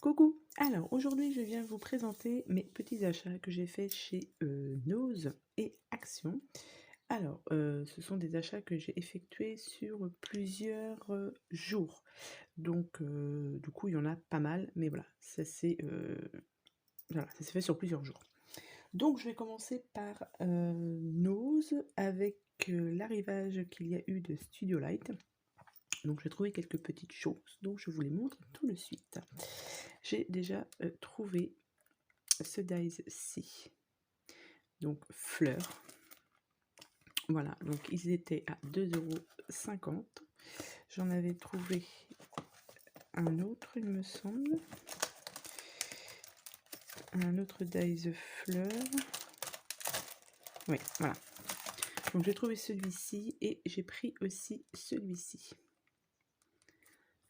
Coucou! Alors aujourd'hui je viens vous présenter mes petits achats que j'ai faits chez Nose et Action. Alors ce sont des achats que j'ai effectués sur plusieurs jours. Donc du coup il y en a pas mal, mais voilà, voilà, ça s'est fait sur plusieurs jours. Donc je vais commencer par Nose avec l'arrivage qu'il y a eu de Studio Light. Donc j'ai trouvé quelques petites choses, donc je vous les montre tout de suite. J'ai déjà trouvé ce dies-ci, donc fleurs. Voilà, donc ils étaient à 2,50 €. J'en avais trouvé un autre, il me semble. Un autre dies fleurs. Oui, voilà. Donc j'ai trouvé celui-ci et j'ai pris aussi celui-ci.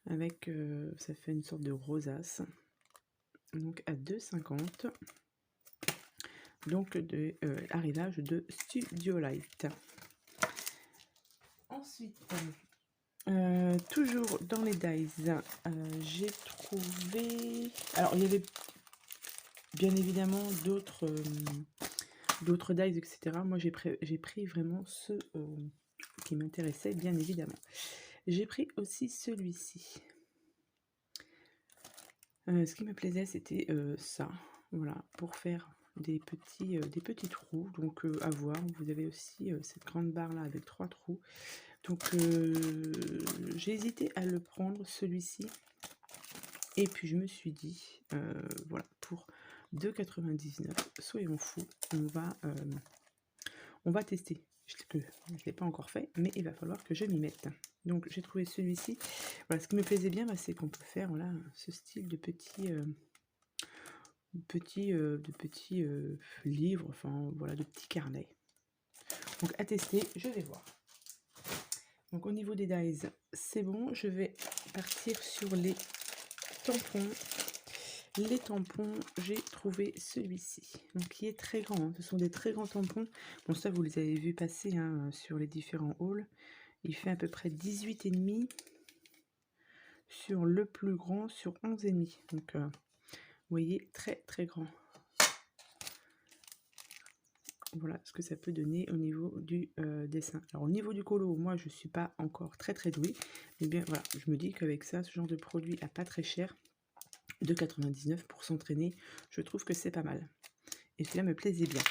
Avec, ça fait une sorte de rosace. Donc à 2,50 €. Donc de arrivage de Studio Light. Ensuite, toujours dans les dies, j'ai trouvé... Alors il y avait bien évidemment d'autres dies, etc. Moi j'ai pris vraiment ceux qui m'intéressaient, bien évidemment. J'ai pris aussi celui-ci. Ce qui me plaisait, c'était ça, voilà, pour faire des petits trous. Donc à voir, vous avez aussi cette grande barre là avec 3 trous. Donc j'ai hésité à le prendre, celui-ci, et puis je me suis dit voilà, pour 2,99 €, soyons fous, on va tester. Je ne l'ai pas encore fait, mais il va falloir que je m'y mette. Donc j'ai trouvé celui-ci. Voilà, ce qui me plaisait bien, c'est qu'on peut faire, voilà, ce style de petits livres, enfin voilà, de petits carnets. Donc à tester, je vais voir. Donc au niveau des dies, c'est bon. Je vais partir sur les tampons. Les tampons, j'ai trouvé celui-ci, donc qui est très grand, hein. Ce sont des très grands tampons. Bon, ça vous les avez vus passer hein, sur les différents hauls. Il fait à peu près 18,5 sur le plus grand, sur 11,5. Donc vous voyez, très très grand. Voilà ce que ça peut donner au niveau du dessin. Alors au niveau du colo, moi je suis pas encore très très douée, mais bien voilà, je me dis qu'avec ça, ce genre de produit à pas très cher, de 99 pour s'entraîner, je trouve que c'est pas mal. Et celui-là me plaisait bien.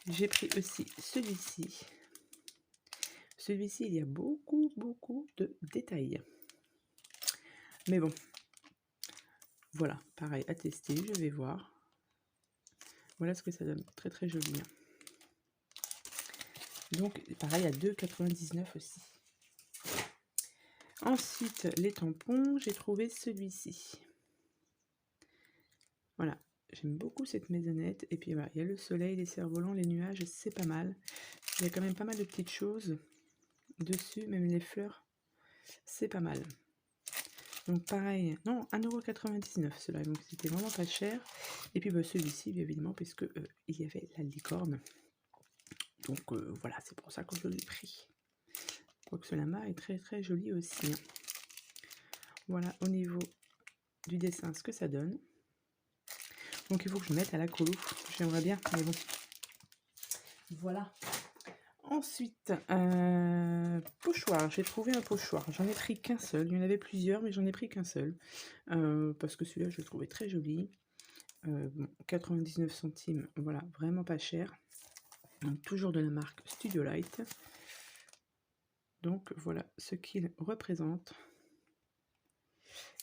J'ai pris aussi celui-ci. Celui-ci, il y a beaucoup de détails. Mais bon, voilà, pareil, à tester, je vais voir. Voilà ce que ça donne, très très joli. Donc pareil à 2,99 € aussi. Ensuite, les tampons, j'ai trouvé celui-ci. Voilà, j'aime beaucoup cette maisonnette. Et puis voilà, il y a le soleil, les cerfs-volants, les nuages, c'est pas mal. Il y a quand même pas mal de petites choses dessus, même les fleurs, c'est pas mal. Donc pareil, non, 1,99 € cela, donc c'était vraiment pas cher. Et puis bah, celui-ci, évidemment, puisque il y avait la licorne. Donc voilà, c'est pour ça que je l'ai pris. Je crois que ce lama est très très joli aussi, hein. Voilà au niveau du dessin ce que ça donne. Donc il faut que je mette à la colo. J'aimerais bien, mais bon. Voilà. Ensuite, pochoir. J'ai trouvé un pochoir. J'en ai pris qu'un seul. Il y en avait plusieurs, mais j'en ai pris qu'un seul. Parce que celui-là, je le trouvais très joli. Bon, 99 centimes. Voilà, vraiment pas cher. Donc toujours de la marque Studio Light. Donc voilà ce qu'ils représentent.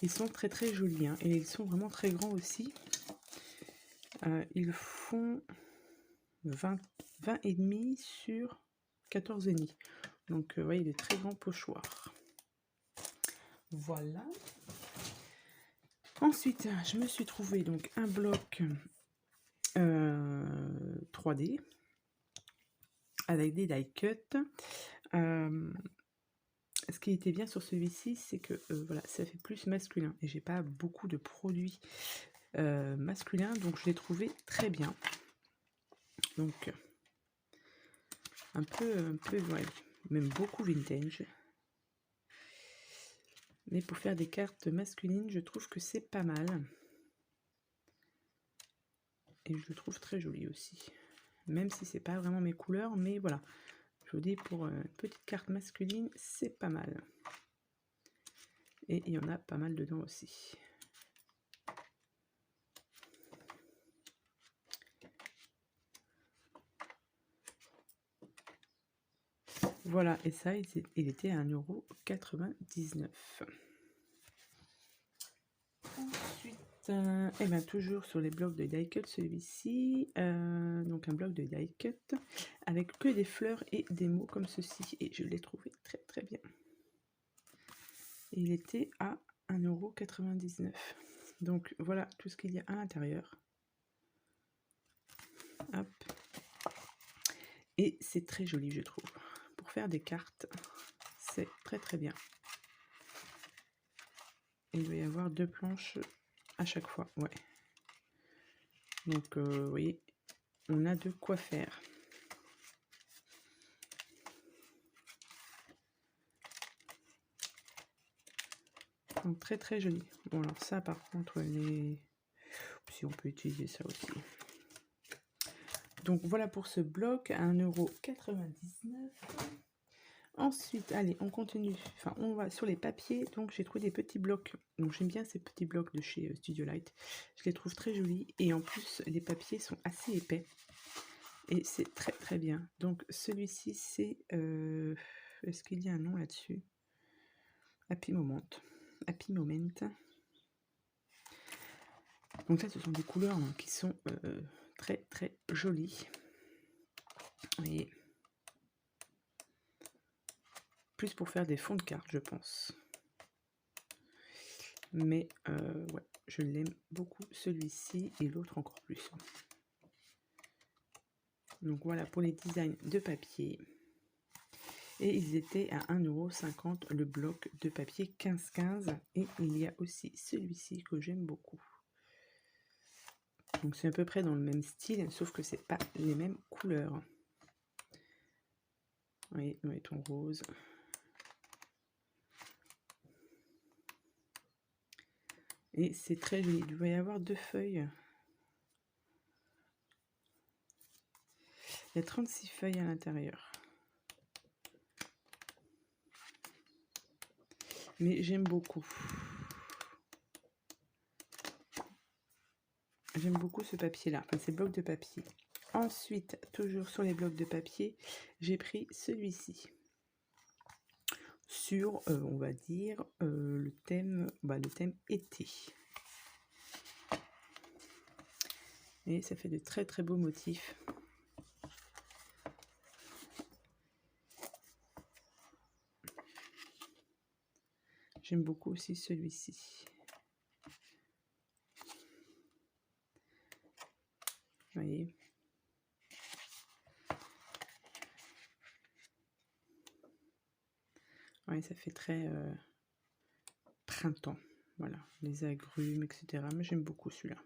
Ils sont très très jolis hein, et ils sont vraiment très grands aussi. Ils font 20,5 sur 14,5. Donc vous voyez, des très grands pochoirs. Voilà. Ensuite, je me suis trouvé donc un bloc 3D avec des die cut. Ce qui était bien sur celui-ci, c'est que voilà, ça fait plus masculin et j'ai pas beaucoup de produits masculins, donc je l'ai trouvé très bien. Donc un peu ouais, même beaucoup vintage. Mais pour faire des cartes masculines, je trouve que c'est pas mal. Et je le trouve très joli aussi. Même si c'est pas vraiment mes couleurs, mais voilà. Je vous dis, pour une petite carte masculine, c'est pas mal. Et il y en a pas mal dedans aussi. Voilà, et ça, il était à 1,99 €. Ensuite, et bien toujours sur les blocs de die cut, celui-ci, donc un bloc de die cut avec que des fleurs et des mots comme ceci, et je l'ai trouvé très très bien. Et il était à 1,99 €. Donc voilà tout ce qu'il y a à l'intérieur. Hop. Et c'est très joli, je trouve. Pour faire des cartes, c'est très très bien. Et il va y avoir 2 planches à chaque fois, ouais. Donc, vous voyez, on a de quoi faire. Donc, très très joli. Bon, alors ça, par contre, si on peut utiliser ça aussi. Donc, voilà pour ce bloc à 1,99 €. Ensuite, allez, on continue. Enfin, on va sur les papiers. Donc, j'ai trouvé des petits blocs. Donc, j'aime bien ces petits blocs de chez Studio Light. Je les trouve très jolis. Et en plus, les papiers sont assez épais. Et c'est très, très bien. Donc, celui-ci, c'est... est-ce qu'il y a un nom là-dessus? Happy Moment. Happy Moment. Donc, ça, ce sont des couleurs qui sont très, très jolies. Vous voyez. Plus pour faire des fonds de cartes, je pense. Mais ouais, je l'aime beaucoup celui-ci et l'autre encore plus. Donc voilà pour les designs de papier. Et ils étaient à 1,50 € le bloc de papier 15-15. Et il y a aussi celui-ci que j'aime beaucoup. Donc c'est à peu près dans le même style, sauf que c'est pas les mêmes couleurs. Oui, on est en rose. Et c'est très joli. Il doit y avoir 2 feuilles. Il y a 36 feuilles à l'intérieur. Mais j'aime beaucoup. J'aime beaucoup ce papier-là, enfin ces blocs de papier. Ensuite, toujours sur les blocs de papier, j'ai pris celui-ci. Sur, on va dire, le thème été. Et ça fait de très très beaux motifs. J'aime beaucoup aussi celui-ci. Vous voyez. Ouais, ça fait très printemps. Voilà, les agrumes, etc. Mais j'aime beaucoup celui-là.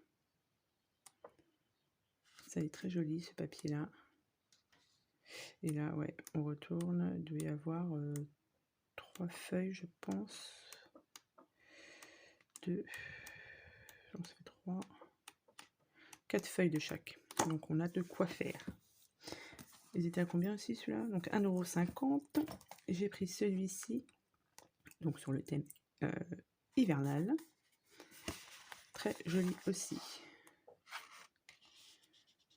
Ça est très joli ce papier-là. Et là, ouais, on retourne. Il doit y avoir 3 feuilles, je pense. 2. Donc ça fait 3. 4 feuilles de chaque. Donc on a de quoi faire. Ils étaient à combien aussi celui-là? Donc 1,50 €. J'ai pris celui-ci. Donc sur le thème hivernal. Très joli aussi.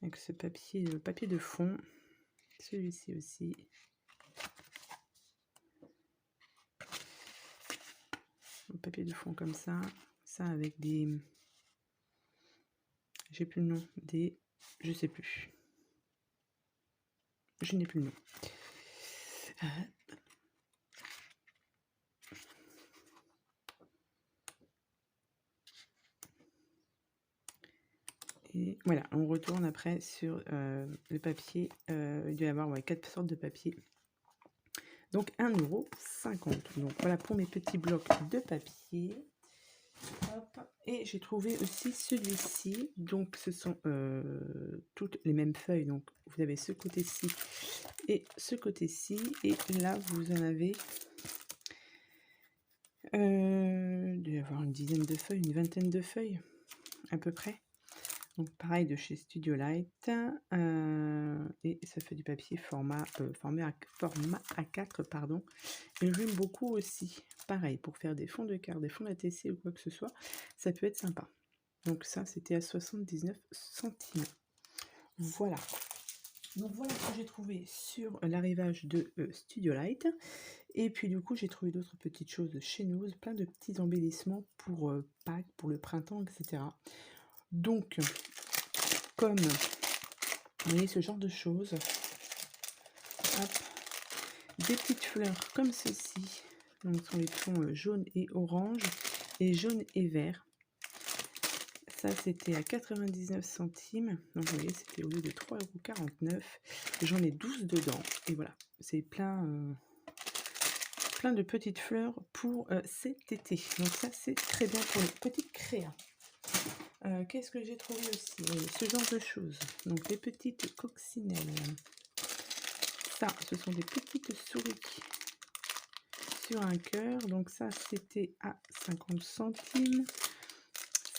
Avec ce papier de fond. Celui-ci aussi. Un papier de fond comme ça. Ça avec des... J'ai plus le nom. Des... Je sais plus. Je n'ai plus le nom. Et voilà, on retourne après sur le papier. Il doit y avoir 4 sortes de papier. Donc 1,50 €. Donc voilà pour mes petits blocs de papier. Hop. Et j'ai trouvé aussi celui-ci. Donc ce sont toutes les mêmes feuilles. Donc vous avez ce côté-ci et ce côté-ci. Et là vous en avez... il doit y avoir une dizaine de feuilles, une vingtaine de feuilles à peu près. Donc pareil de chez Studio Light, et ça fait du papier format A4 pardon, et j'aime beaucoup aussi. Pareil, pour faire des fonds de carte, des fonds d'ATC ou quoi que ce soit, ça peut être sympa. Donc ça, c'était à 79 centimes. Voilà. Donc voilà ce que j'ai trouvé sur l'arrivage de Studio Light. Et puis du coup, j'ai trouvé d'autres petites choses chez nous, plein de petits embellissements pour Pâques, pour le printemps, etc. Donc, comme vous voyez ce genre de choses, hop, des petites fleurs comme ceci. Donc, ce sont les tons jaune et orange, et jaune et vert. Ça, c'était à 99 centimes. Donc, vous voyez, c'était au lieu de 3,49 €. J'en ai 12 dedans. Et voilà, c'est plein de petites fleurs pour cet été. Donc ça, c'est très bien pour les petites créas. Qu'est-ce que j'ai trouvé aussi? Oui, ce genre de choses. Donc, les petites coccinelles. Ça, ce sont des petites souris sur un cœur. Donc ça, c'était à 50 centimes.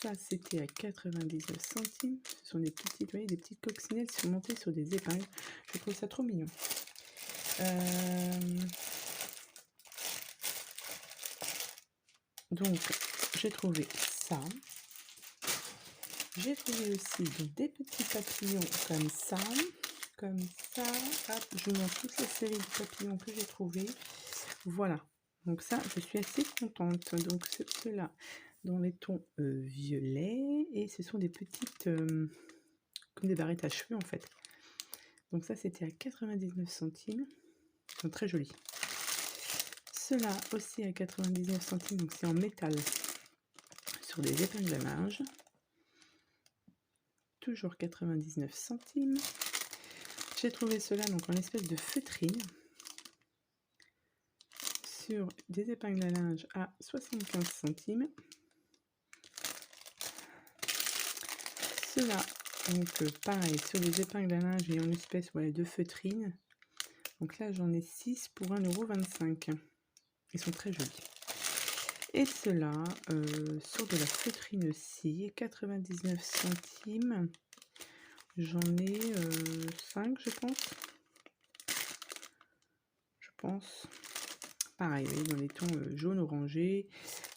Ça, c'était à 99 centimes. Ce sont des petites, vous voyez, des petites coccinelles surmontées sur des épingles. Je trouve ça trop mignon. Donc, j'ai trouvé ça. J'ai trouvé aussi donc, des petits papillons comme ça. Comme ça. Hop, je vous montre toute la série de papillons que j'ai trouvés. Voilà. Donc ça, je suis assez contente. Donc ceux-là, dans les tons violets. Et ce sont des petites, comme des barrettes à cheveux en fait. Donc ça, c'était à 99 centimes. Ils sont très jolis. Ceux-là aussi à 99 centimes. Donc c'est en métal. Sur des épingles à linge. Toujours 99 centimes. J'ai trouvé cela donc en espèce de feutrine. Sur des épingles à linge à 75 centimes. Cela, donc pareil, sur des épingles à linge et en espèce de feutrine. Donc là, j'en ai 6 pour 1,25 €. Ils sont très jolis. Et cela, sur de la feutrine aussi, 99 centimes. J'en ai 5, je pense. Pareil, oui, dans les tons jaune orangé.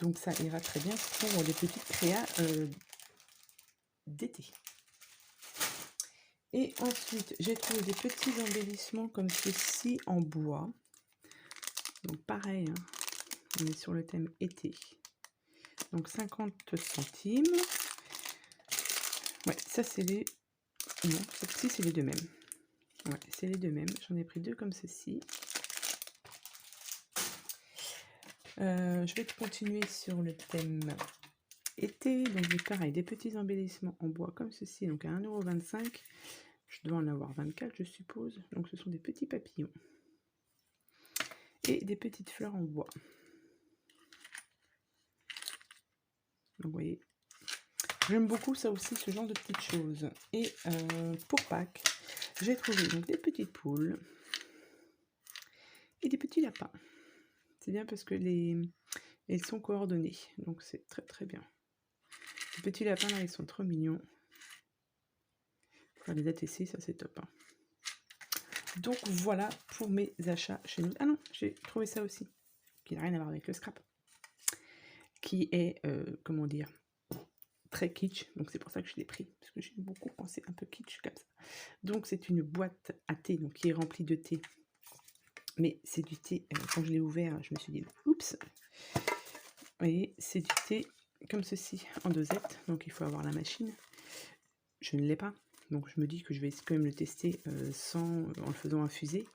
Donc ça ira très bien pour des petites créas d'été. Et ensuite, j'ai trouvé des petits embellissements comme ceci en bois. Donc pareil, hein, on est sur le thème été. Donc 50 centimes. Ouais, ça c'est les... Non, ça c'est les deux mêmes. Ouais, c'est les deux mêmes. J'en ai pris deux comme ceci. Je vais continuer sur le thème été. Donc j'ai pareil, des petits embellissements en bois comme ceci. Donc à 1,25 €. Je dois en avoir 24, je suppose. Donc ce sont des petits papillons. Et des petites fleurs en bois. Donc vous voyez, j'aime beaucoup ça aussi, ce genre de petites choses. Et pour Pâques, j'ai trouvé donc des petites poules et des petits lapins. C'est bien parce que ils sont coordonnés, donc c'est très très bien. Les petits lapins là, ils sont trop mignons. Pour faire les ATC, ça c'est top. Hein. Donc voilà pour mes achats chez nous. Ah non, j'ai trouvé ça aussi, qui n'a rien à voir avec le scrap. Qui est, comment dire, très kitsch, donc c'est pour ça que je l'ai pris, parce que j'aime beaucoup quand c'est un peu kitsch comme ça. Donc c'est une boîte à thé, donc qui est remplie de thé, mais c'est du thé, quand je l'ai ouvert, je me suis dit, oups, vous voyez, c'est du thé comme ceci, en dosette, donc il faut avoir la machine, je ne l'ai pas, donc je me dis que je vais quand même le tester en le faisant infuser,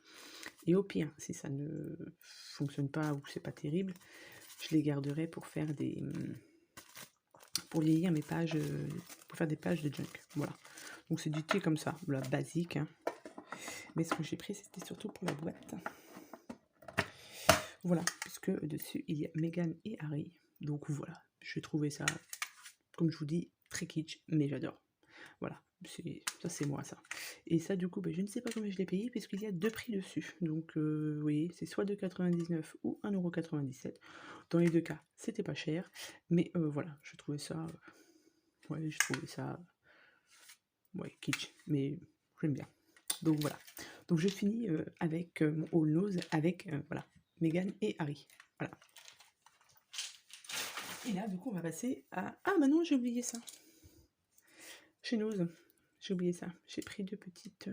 et au pire, si ça ne fonctionne pas ou c'est pas terrible, je les garderai pour faire pour lire mes pages, pour faire des pages de junk. Voilà. Donc c'est du thé comme ça, la basique. Hein. Mais ce que j'ai pris, c'était surtout pour la boîte. Voilà, puisque dessus, il y a Meghan et Harry. Donc voilà, je trouvais ça, comme je vous dis, très kitsch, mais j'adore. Voilà, ça c'est moi ça. Et ça du coup, je ne sais pas combien je l'ai payé, puisqu'il y a deux prix dessus. Donc vous voyez, c'est soit 2,99 € ou 1,97 €. Dans les deux cas, c'était pas cher. Mais voilà, je trouvais ça... ouais, je trouvais ça ouais, kitsch, mais j'aime bien. Donc voilà. Donc je finis avec mon All Nose avec voilà, Meghan et Harry. Voilà. Et là, du coup, on va passer à... Ah, bah non, j'ai oublié ça. Chez Nose, j'ai oublié ça. J'ai pris de petites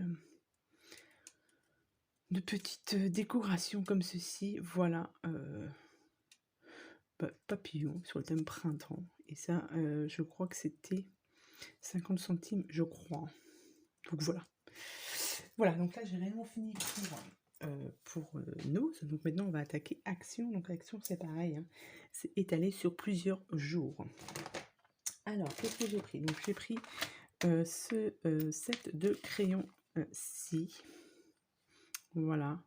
décorations comme ceci. Voilà. Papillon sur le thème printemps. Et ça, je crois que c'était 50 centimes, je crois. Donc voilà. Voilà, donc là j'ai réellement fini pour Nose. Donc maintenant on va attaquer Action. Donc Action c'est pareil, hein. C'est étalé sur plusieurs jours. Alors, qu'est-ce que j'ai pris? Donc j'ai pris ce set de crayons ci. Voilà.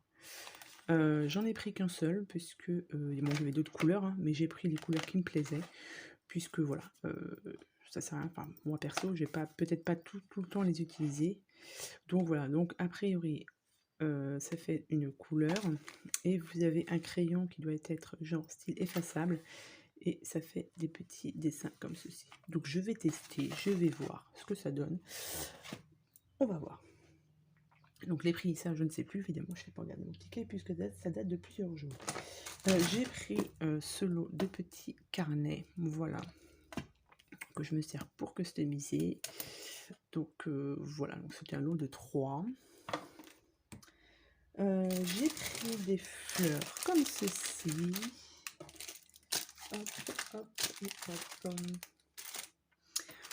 J'en ai pris qu'un seul, puisque bon, j'avais d'autres couleurs, hein, mais j'ai pris les couleurs qui me plaisaient, puisque voilà, ça sert à rien. Enfin, moi perso, je vais pas, peut-être pas tout le temps les utiliser. Donc voilà, donc a priori, ça fait une couleur, et vous avez un crayon qui doit être genre style effaçable, et ça fait des petits dessins comme ceci. Donc je vais tester, je vais voir ce que ça donne. On va voir. Donc les prix, ça je ne sais plus, évidemment, je n'ai pas regardé mon ticket puisque ça date de plusieurs jours. J'ai pris ce lot de petits carnets, voilà, que je me sers pour customiser. Donc voilà, donc c'était un lot de 3. J'ai pris des fleurs comme ceci. Hop, hop, hop, hop.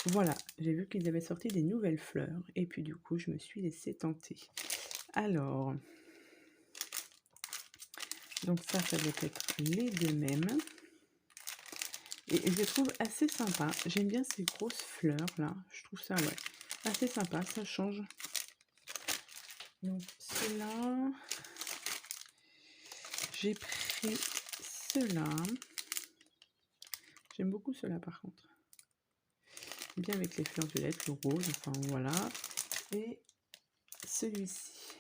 Voilà, j'ai vu qu'ils avaient sorti des nouvelles fleurs et puis du coup je me suis laissée tenter. Alors, donc ça doit être les deux mêmes. Et je les trouve assez sympa. J'aime bien ces grosses fleurs là. Je trouve ça ouais, assez sympa, ça change. Donc ceux-là, j'ai pris ceux-là. J'aime beaucoup ceux-là par contre. Bien avec les fleurs violettes, le rose, enfin voilà. Et celui-ci.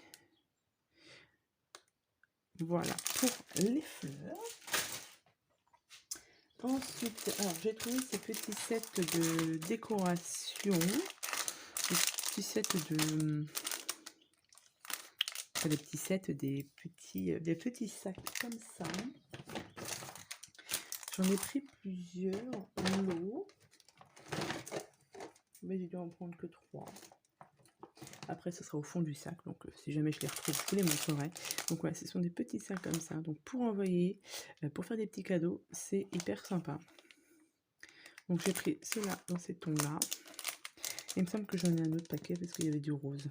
Voilà pour les fleurs. Ensuite, alors j'ai trouvé ces petits sets de décoration. Des petits sets de... Des petits sets, des petits sacs comme ça. J'en ai pris plusieurs en lot. Mais j'ai dû en prendre que 3. Après, ce sera au fond du sac. Donc, si jamais je les retrouve, je vous les montrerai. Donc, voilà, ce sont des petits sacs comme ça. Donc, pour envoyer, pour faire des petits cadeaux, c'est hyper sympa. Donc, j'ai pris ceux-là dans ces tons-là. Il me semble que j'en ai un autre paquet parce qu'il y avait du rose.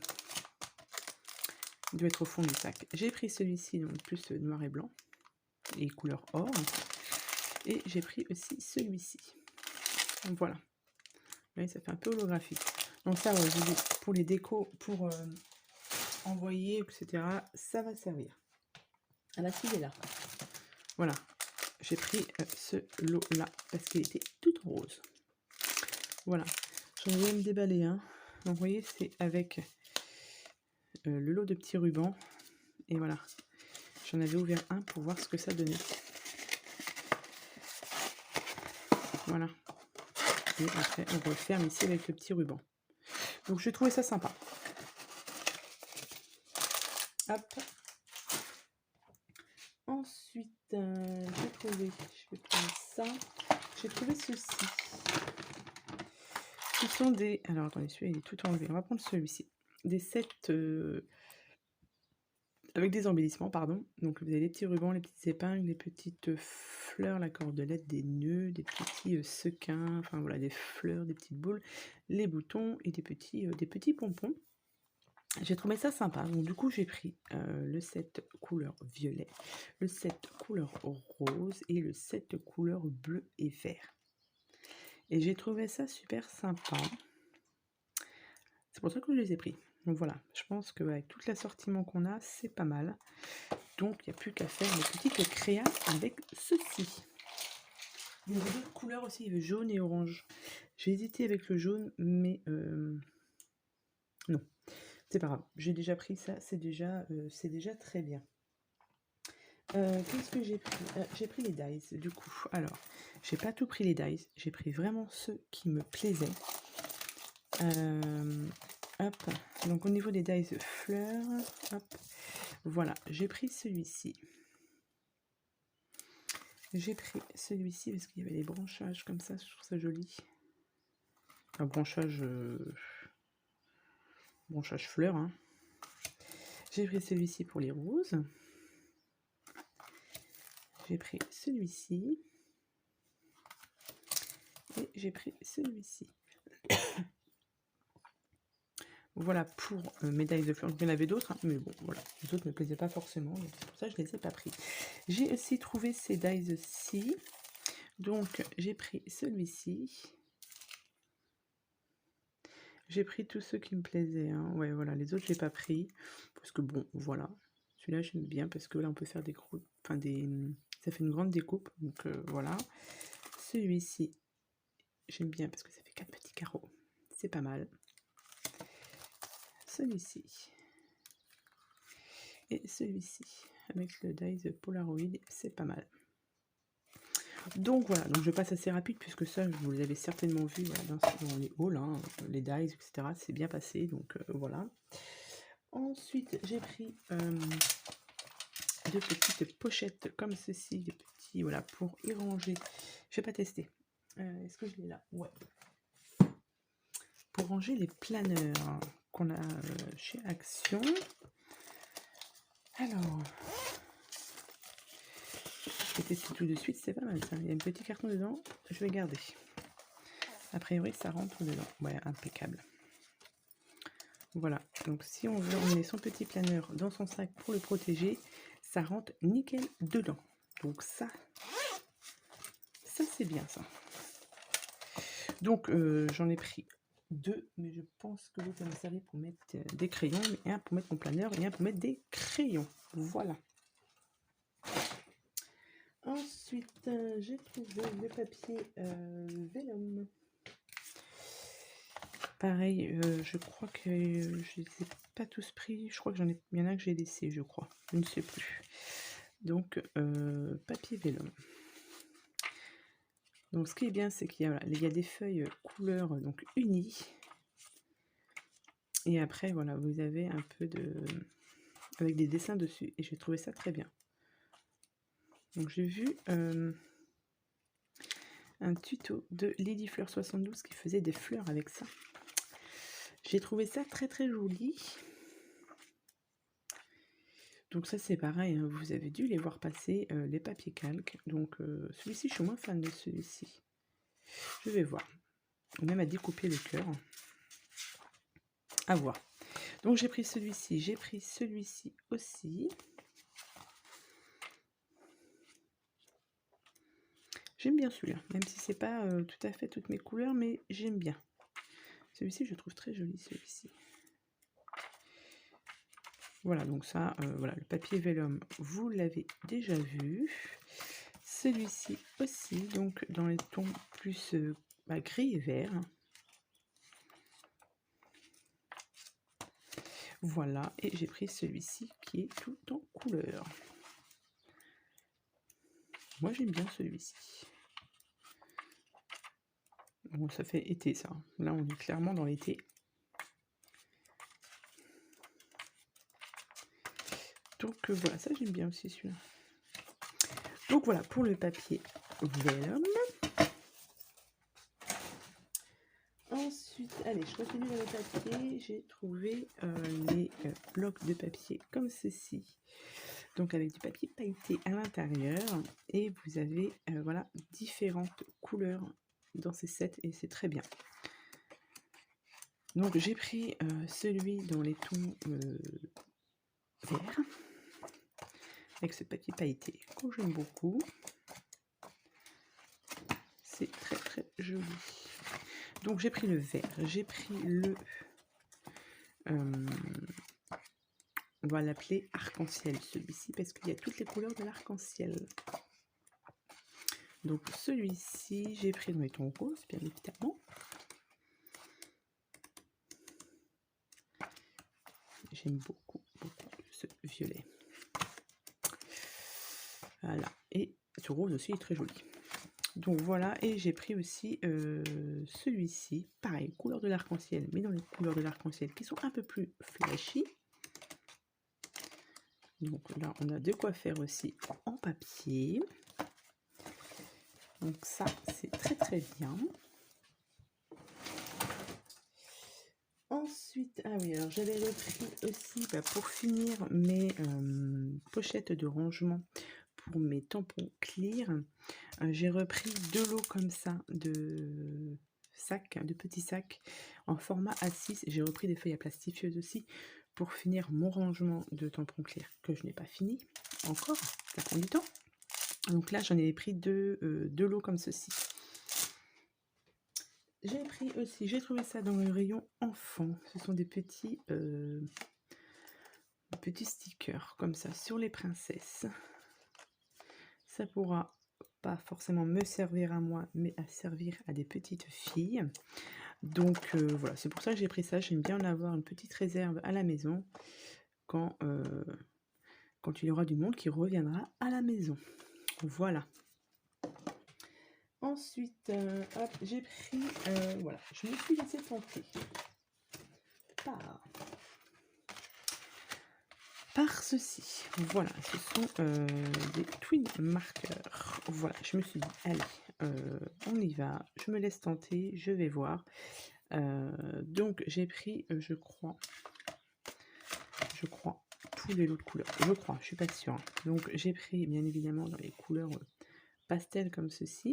Il doit être au fond du sac. J'ai pris celui-ci, donc plus noir et blanc. Et couleur or. Et j'ai pris aussi celui-ci. Donc, voilà. Vous voyez, ça fait un peu holographique. Donc ça, ouais, pour les décos, pour envoyer, etc., ça va servir. Ah bah, il est là. Voilà. J'ai pris ce lot-là parce qu'il était tout rose. Voilà. J'en vais me déballer un. Donc, vous voyez, c'est avec le lot de petits rubans. Et voilà. J'en avais ouvert un pour voir ce que ça donnait. Voilà. Et après, on referme ici avec le petit ruban. Donc, j'ai trouvé ça sympa. Hop. Ensuite, j'ai trouvé, je vais prendre ça. J'ai trouvé ceci. Ce sont des... Alors, attendez, celui-là, il est tout enlevé. On va prendre celui-ci. Des sets avec des embellissements, pardon. Donc, vous avez les petits rubans, les petites épingles, les petites fleurs, la cordelette, des nœuds, des petits sequins, enfin voilà, des fleurs, des petites boules, les boutons et des petits pompons. J'ai trouvé ça sympa, donc du coup j'ai pris le set couleur violet, le set couleur rose et le set couleur bleu et vert. Et j'ai trouvé ça super sympa. C'est pour ça que je les ai pris. Donc voilà, je pense qu'avec tout l'assortiment qu'on a, c'est pas mal. Donc il n'y a plus qu'à faire les petites créas avec ceci. Il y avait d'autres couleurs aussi, il y avait jaune et orange. J'ai hésité avec le jaune, mais non. C'est pas grave, j'ai déjà pris ça, c'est déjà très bien. Qu'est-ce que j'ai pris? J'ai pris les dies, du coup. Alors, j'ai pas tout pris les dies, j'ai pris vraiment ceux qui me plaisaient. Hop, donc au niveau des dies fleurs, hop, voilà, j'ai pris celui-ci. J'ai pris celui-ci parce qu'il y avait des branchages comme ça, je trouve ça joli. Un branchage fleur, hein. J'ai pris celui-ci pour les roses. J'ai pris celui-ci. Et j'ai pris celui-ci. Voilà pour médailles de fleurs. Il y en avait d'autres, hein, mais bon, voilà. Les autres ne me plaisaient pas forcément, donc c'est pour ça que je ne les ai pas pris. J'ai aussi trouvé ces dies-ci. Donc, j'ai pris celui-ci. J'ai pris tous ceux qui me plaisaient. Hein. Ouais, voilà, les autres, je n'ai pas pris. Parce que bon, voilà. Celui-là, j'aime bien parce que là, on peut faire des gros... Enfin, ça fait une grande découpe. Donc, voilà. Celui-ci, j'aime bien parce que ça fait 4 petits carreaux. C'est pas mal. Celui-ci. Et celui-ci. Avec le dies Polaroid, c'est pas mal. Donc voilà, donc je passe assez rapide puisque ça, vous les avez certainement vu voilà, dans les hauls, hein, les dies, etc. C'est bien passé, donc voilà. Ensuite, j'ai pris deux petites pochettes comme ceci, des petits, voilà, pour y ranger. Je vais pas tester. Est-ce que je l'ai là? Ouais. Pour ranger les planeurs qu'on a chez Action. Alors, je vais tester tout de suite, c'est pas mal ça. Il y a un petit carton dedans, je vais garder. A priori, ça rentre dedans. Ouais, impeccable. Voilà, donc si on veut emmener son petit planeur dans son sac pour le protéger, ça rentre nickel dedans. Donc ça c'est bien ça. Donc j'en ai pris deux, mais je pense que l'autre va me servir pour mettre des crayons, et un pour mettre mon planeur et un pour mettre des crayons. Voilà. Ensuite, j'ai trouvé le papier vélum. Pareil, je crois que je les ai pas tous pris. Je crois que il y en a que j'ai laissé, je crois. Je ne sais plus. Donc, papier vélum. Donc, ce qui est bien, c'est qu'il y a des feuilles couleurs donc unies. Et après, voilà, vous avez un peu avec des dessins dessus. Et j'ai trouvé ça très bien. Donc, j'ai vu un tuto de Ladyfleur72 qui faisait des fleurs avec ça. J'ai trouvé ça très très joli. Donc ça c'est pareil, hein, vous avez dû les voir passer les papiers calques. Donc celui-ci, je suis moins fan de celui-ci. Je vais voir. Même à découper le cœur. À voir. Donc j'ai pris celui-ci, j'ai pris celui-ci aussi. J'aime bien celui-là, même si c'est pas tout à fait toutes mes couleurs, mais j'aime bien. Celui-ci, je trouve très joli, celui-ci. Voilà, donc ça, voilà, le papier vélum, vous l'avez déjà vu. Celui-ci aussi, donc dans les tons plus gris et vert. Voilà, et j'ai pris celui-ci qui est tout en couleur. Moi, j'aime bien celui-ci. Bon, ça fait été, ça. Là, on est clairement dans l'été. Donc, voilà, ça, j'aime bien aussi celui-là. Donc, voilà, pour le papier vélum. Ensuite, allez, je continue dans le papier. J'ai trouvé les blocs de papier comme ceci. Donc, avec du papier pailleté à l'intérieur. Et vous avez, voilà, différentes couleurs dans ces sets. Et c'est très bien. Donc, j'ai pris celui dans les tons verts. Avec ce papier pailleté que j'aime beaucoup. C'est très, très joli. Donc, j'ai pris le vert. J'ai pris le... on va l'appeler arc-en-ciel, celui-ci, parce qu'il y a toutes les couleurs de l'arc-en-ciel. Donc, celui-ci, j'ai pris dans les tons roses, bien évidemment. J'aime beaucoup, beaucoup ce violet. Voilà. Et ce rose aussi est très joli. Donc voilà, et j'ai pris aussi celui-ci, pareil, couleur de l'arc-en-ciel, mais dans les couleurs de l'arc-en-ciel qui sont un peu plus flashy. Donc là, on a de quoi faire aussi en papier. Donc ça, c'est très très bien. Ensuite, ah oui, alors j'avais repris aussi, pour finir, mes pochettes de rangement pour mes tampons clear. J'ai repris 2 lots comme ça de sacs, de petits sacs en format A6. J'ai repris des feuilles à plastifieuses aussi pour finir mon rangement de tampons clear que je n'ai pas fini encore, ça prend du temps. Donc là, j'en ai pris 2 lots comme ceci. J'ai pris aussi, j'ai trouvé ça dans le rayon enfants. Ce sont des petits stickers comme ça sur les princesses. Ça pourra pas forcément me servir à moi, mais à servir à des petites filles. Donc voilà, c'est pour ça que j'ai pris ça. J'aime bien en avoir une petite réserve à la maison quand il y aura du monde qui reviendra à la maison. Voilà. Ensuite, hop, j'ai pris, voilà, je me suis laissée tenter par ceci. Voilà, ce sont des twin marqueurs. Voilà, je me suis dit, allez, on y va, je me laisse tenter, je vais voir. Donc j'ai pris, je crois, tous les lots de couleurs. Je crois, je suis pas sûre. Donc j'ai pris bien évidemment dans les couleurs pastel comme ceci.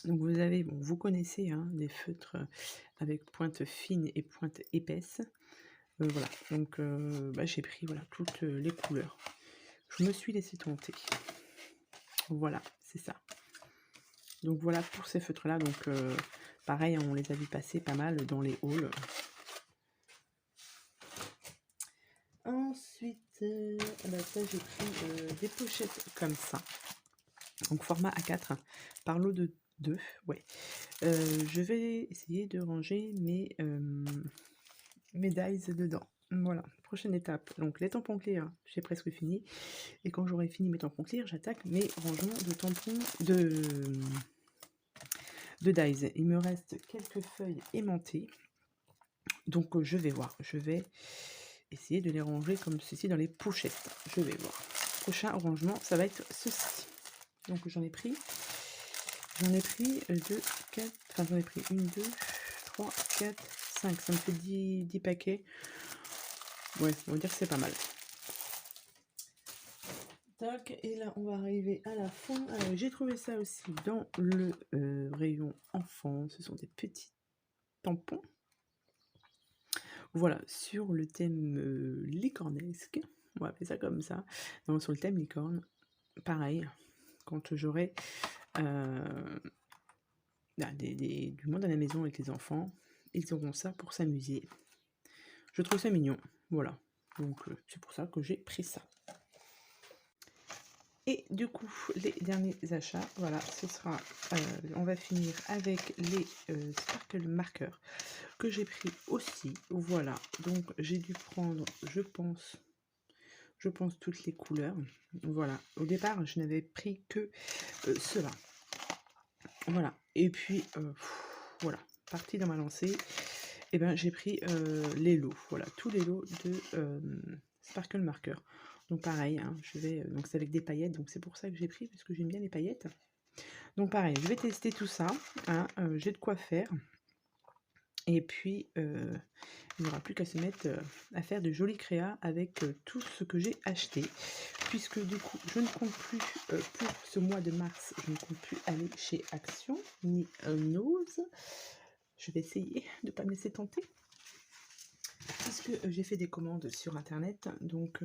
Donc vous avez, bon, vous connaissez hein, des feutres avec pointe fine et pointe épaisse. Voilà, donc j'ai pris voilà, toutes les couleurs. Je me suis laissée tenter. Voilà, c'est ça. Donc voilà pour ces feutres-là. Donc pareil, on les a vu passer pas mal dans les hauls. Ensuite, ça j'ai pris des pochettes comme ça. Donc format A4 par lot de 2. Ouais. Je vais essayer de ranger mes dies dedans. Voilà, prochaine étape. Donc les tampons clear, j'ai presque fini. Et quand j'aurai fini mes tampons clear, j'attaque mes rangements de tampons de dies. Il me reste quelques feuilles aimantées. Donc je vais voir. Je vais essayer de les ranger comme ceci dans les pochettes. Je vais voir. Prochain rangement, ça va être ceci. Donc j'en ai pris 2, 4, enfin j'en ai pris 1, 2, 3, 4, 5. Ça me fait 10 paquets. Ouais, on va dire que c'est pas mal. Tac, et là on va arriver à la fin. Alors j'ai trouvé ça aussi dans le rayon enfant. Ce sont des petits tampons. Voilà, sur le thème licornesque. On va appeler ça comme ça. Donc sur le thème licorne, pareil, quand j'aurai du monde à la maison avec les enfants, ils auront ça pour s'amuser. Je trouve ça mignon, voilà. Donc c'est pour ça que j'ai pris ça. Et du coup, les derniers achats, voilà, ce sera, on va finir avec les sparkle marqueurs que j'ai pris aussi. Voilà, donc j'ai dû prendre, je pense toutes les couleurs. Voilà, au départ, je n'avais pris que ceux-là. Voilà, et puis voilà, partie dans ma lancée. Et ben j'ai pris les lots, voilà, tous les lots de sparkle marker. Donc pareil, hein, je vais, donc c'est avec des paillettes, donc c'est pour ça que j'ai pris, parce que j'aime bien les paillettes. Donc pareil, je vais tester tout ça, hein, j'ai de quoi faire. Et puis, il n'y aura plus qu'à se mettre à faire de jolis créas avec tout ce que j'ai acheté. Puisque du coup, je ne compte plus, pour ce mois de mars, je ne compte plus aller chez Action, ni Nose. Je vais essayer de ne pas me laisser tenter. Puisque j'ai fait des commandes sur internet, donc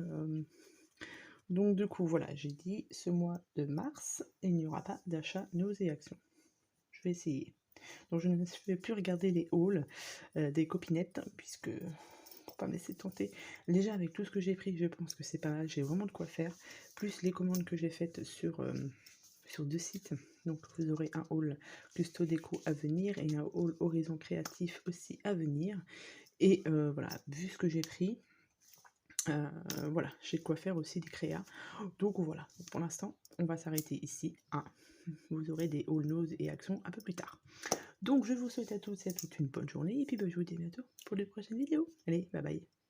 du coup voilà, j'ai dit ce mois de mars il n'y aura pas d'achat Nose et Action. Je vais essayer. Donc je ne vais plus regarder les hauls des copinettes, puisque pour pas me laisser tenter. Déjà avec tout ce que j'ai pris, je pense que c'est pas mal, j'ai vraiment de quoi faire. Plus les commandes que j'ai faites sur 2 sites. Donc vous aurez un haul Custo Déco à venir et un haul Horizon Créatif aussi à venir. Et voilà, vu ce que j'ai pris, voilà, j'ai de quoi faire aussi des créas. Donc voilà, pour l'instant, on va s'arrêter ici. Hein. vous aurez des all nose et accents un peu plus tard. Donc je vous souhaite à tous et à toutes une bonne journée et puis bah, je vous dis à bientôt pour les prochaines vidéos. Allez, bye bye.